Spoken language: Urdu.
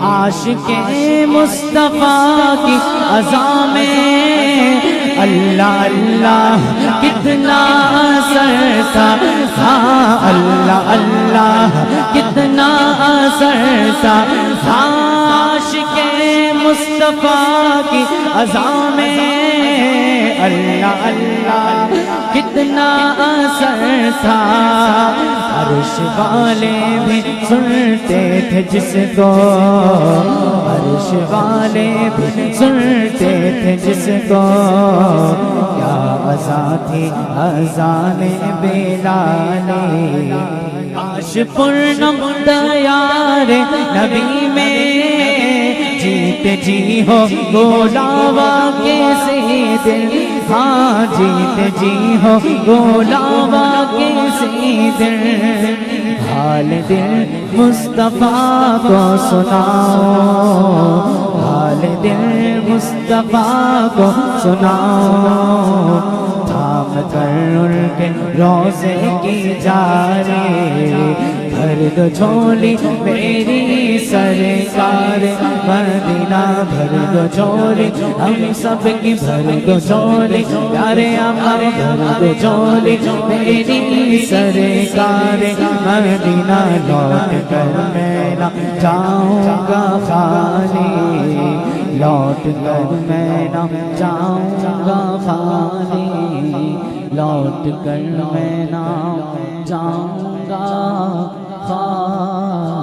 عاشق مصطفیٰ کی عزا میں اللہ اللہ کتنا اثر تھا، ہاں اللہ اللہ کتنا اثر تھا، عاشق مصطفیٰ کی عزا میں اللہ اللہ کتنا اثر تھا۔ عرش والے بھی سنتے تھے جس کو، عرش والے بھی سنتے تھے جس کو، کیا عزا تھی اذان بلال، کاش پورنم دیار نبی میں جیتے جی ہو گولاوا کیسے دل، ہاں جیتے جی ہو گولاوا کیسے دل، حال دل مصطفیٰ کو سناؤ، حال دل مصطفیٰ کو سناؤ، تھام کر ان کے روزے کی جاری، بھر دو جھولی میری سرکار مدینہ، بھر دو جھولی ہم سب کی، بھر دو جھولی پیارے آقا، بھر دو جھولی میری سرکار مدینہ، لوٹ کر میں نہ جاؤں گا خالی، لوٹ کر میں نہ جاؤں گا خالی، لوٹ کر میں نہ جاؤں گا خالی۔